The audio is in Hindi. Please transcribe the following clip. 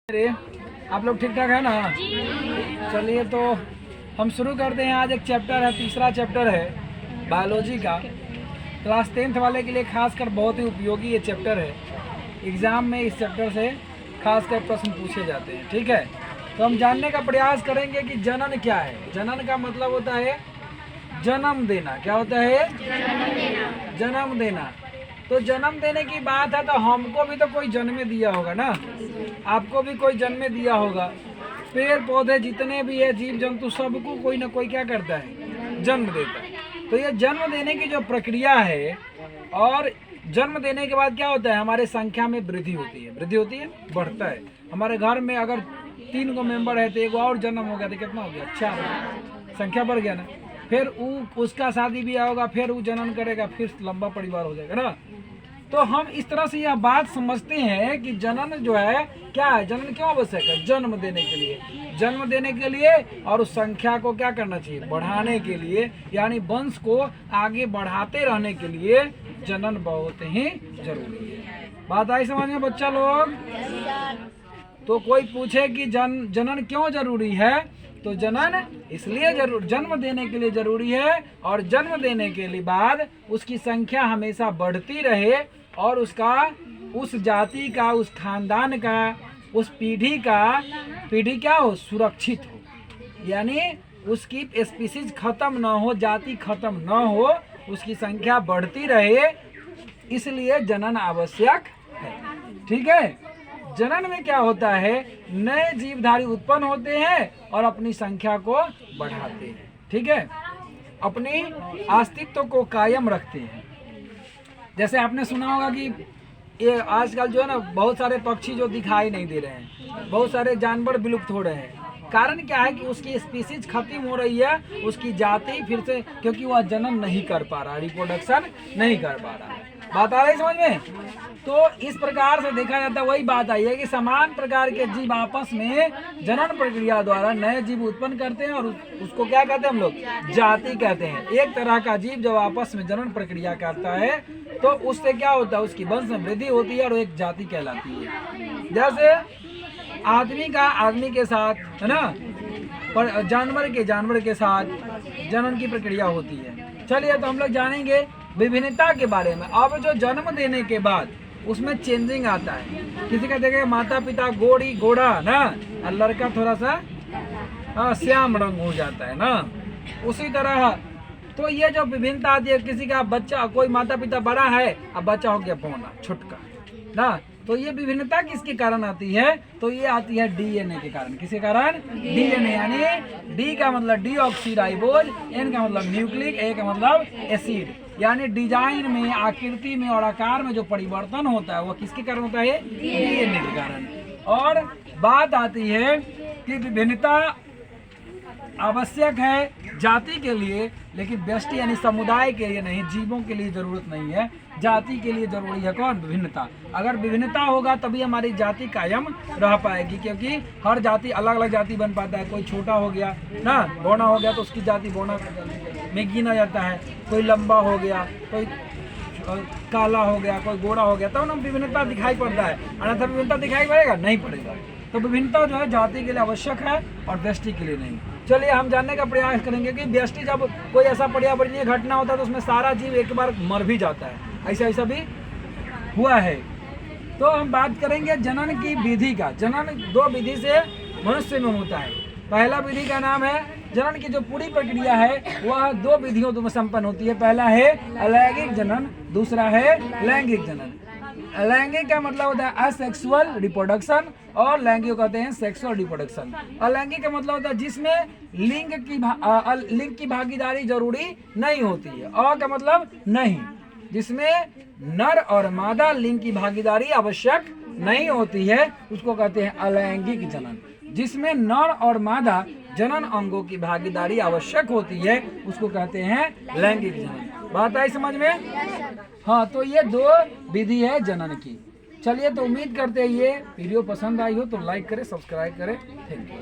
अरे आप लोग ठीक ठाक है ना। चलिए तो हम शुरू करते हैं। आज एक चैप्टर है, तीसरा चैप्टर है बायोलॉजी का। क्लास 10th वाले के लिए खासकर बहुत ही उपयोगी ये चैप्टर है। एग्ज़ाम में इस चैप्टर से खासकर प्रश्न पूछे जाते हैं। ठीक है, तो हम जानने का प्रयास करेंगे कि जनन क्या है। जनन का मतलब होता है जन्म देना। क्या होता है? जन्म देना। तो जन्म देने की बात है तो हमको भी तो कोई जन्म दिया होगा ना, आपको भी कोई जन्म दिया होगा। पेड़ पौधे जितने भी है, जीव जंतु, सबको कोई ना कोई क्या करता है? जन्म देता है। तो ये जन्म देने की जो प्रक्रिया है, और जन्म देने के बाद क्या होता है? हमारे संख्या में वृद्धि होती है। वृद्धि होती है, बढ़ता है। हमारे घर में अगर 3 मेंबर है तो एक और जन्म हो गया तो कितना हो गया? 4। संख्या बढ़ गया ना। फिर उसका शादी ब्याह होगा, फिर वो जनन करेगा, फिर लंबा परिवार हो जाएगा ना। तो हम इस तरह से यह बात समझते हैं कि जनन जो है क्या है? जनन क्यों आवश्यक है? जन्म देने के लिए। जन्म देने के लिए और उस संख्या को क्या करना चाहिए? बढ़ाने के लिए, यानी वंश को आगे बढ़ाते रहने के लिए जनन बहुत ही जरूरी है। बात आई समझ में बच्चा लोग? तो कोई पूछे कि जनन क्यों जरूरी है, तो जनन इसलिए जन्म देने के लिए जरूरी है, और जन्म देने के लिए बाद उसकी संख्या हमेशा बढ़ती रहे, और उसका, उस जाति का, उस खानदान का, उस पीढ़ी क्या हो? सुरक्षित हो। यानी उसकी स्पीसीज खत्म ना हो, जाति खत्म ना हो, उसकी संख्या बढ़ती रहे, इसलिए जनन आवश्यक है। ठीक है। जनन में क्या होता है? नए जीवधारी उत्पन्न होते हैं और अपनी संख्या को बढ़ाते हैं। ठीक है, अपनी अस्तित्व को कायम रखते हैं। जैसे आपने सुना होगा कि ये आजकल जो है ना, बहुत सारे पक्षी जो दिखाई नहीं दे रहे हैं, बहुत सारे जानवर विलुप्त हो रहे हैं। कारण क्या है? कि उसकी स्पीसीज खत्म हो रही है, उसकी जाति फिर से, क्योंकि वह जनन नहीं कर पा रहा, रिप्रोडक्शन नहीं कर पा रहा है। बात आ रही समझ में? तो इस प्रकार से देखा जाता है, वही बात आई है कि समान प्रकार के जीव आपस में जनन प्रक्रिया द्वारा नए जीव उत्पन्न करते हैं, और उसको क्या कहते हैं हम लोग? जाति कहते हैं। एक तरह का जीव जब आपस में जनन प्रक्रिया करता है तो उससे क्या होता है? उसकी वंश में वृद्धि होती है और एक जाति कहलाती है। जैसे आदमी का आदमी के साथ, है ना, पर जानवर के साथ जनन की प्रक्रिया होती है। चलिए तो हम लोग जानेंगे विभिन्नता के बारे में। अब जो जन्म देने के बाद उसमें चेंजिंग आता है। किसी का देखेगा माता पिता गोड़ा ना, और लड़का थोड़ा सा श्याम रंग हो जाता है ना, उसी तरह। तो ये जो विभिन्नता आती है, किसी का बच्चा, कोई माता पिता बड़ा है, अब बच्चा हो गया पौना छुटका ना, तो ये विभिन्नता किसके कारण आती है? तो ये आती है डीएनए के कारण। किसके कारण? डीएनए। यानी डी का मतलब डीऑक्सीराइबोज, एन का मतलब न्यूक्लिक, ए का मतलब एसिड। यानी डिजाइन में, आकृति में और आकार में जो परिवर्तन होता है वो किसके कारण होता है? डीएनए के कारण। और बात आती है कि विभिन्नता आवश्यक है जाति के लिए, लेकिन व्यष्टि यानी समुदाय के लिए नहीं, जीवों के लिए जरूरत नहीं है। जाति के लिए जरूरी है कौन? विभिन्नता। अगर विभिन्नता होगा तभी हमारी जाति कायम रह पाएगी, क्योंकि हर जाति अलग अलग जाति बन पाता है। कोई छोटा हो गया ना, बौना हो गया, तो उसकी जाति बौना में गिना जाता है। कोई लंबा हो गया, कोई काला हो गया, कोई गोरा हो गया, तब ना विभिन्नता दिखाई पड़ता है। अन्यथा विभिन्नता दिखाई पड़ेगा? नहीं पड़ेगा। तो विभिन्नता जो है जाति के लिए आवश्यक है और व्यष्टि के लिए नहीं। चलिए हम जानने का प्रयास करेंगे कि व्यष्टि, जब कोई ऐसा पर्यावरणीय घटना होता है तो उसमें सारा जीव एक बार मर भी जाता है। ऐसा भी हुआ है। तो हम बात करेंगे जनन की विधि का। जनन 2 विधि से मनुष्य में होता है। पहला विधि का नाम है, जनन की जो पूरी प्रक्रिया है वह 2 विधियों में संपन्न होती है। पहला है अलैंगिक जनन, दूसरा है लैंगिक जनन। अलैंगिक का मतलब होता है असेक्सुअल रिप्रोडक्शन, और लैंगिक कहते हैं सेक्सुअल रिप्रोडक्शन। अलैंगिक का मतलब होता है जिसमें लिंग की भागीदारी जरूरी नहीं होती है। अ का मतलब नहीं, जिसमें नर और मादा लिंग की भागीदारी आवश्यक नहीं होती है, उसको कहते हैं अलैंगिक जनन। जिसमें नर और मादा जनन अंगों की भागीदारी आवश्यक होती है, उसको कहते हैं लैंगिक जनन। बात आई समझ में? हाँ, तो ये 2 विधि है जनन की। चलिए तो उम्मीद करते हैं ये वीडियो पसंद आई हो तो लाइक करें, सब्सक्राइब करें। Thank you.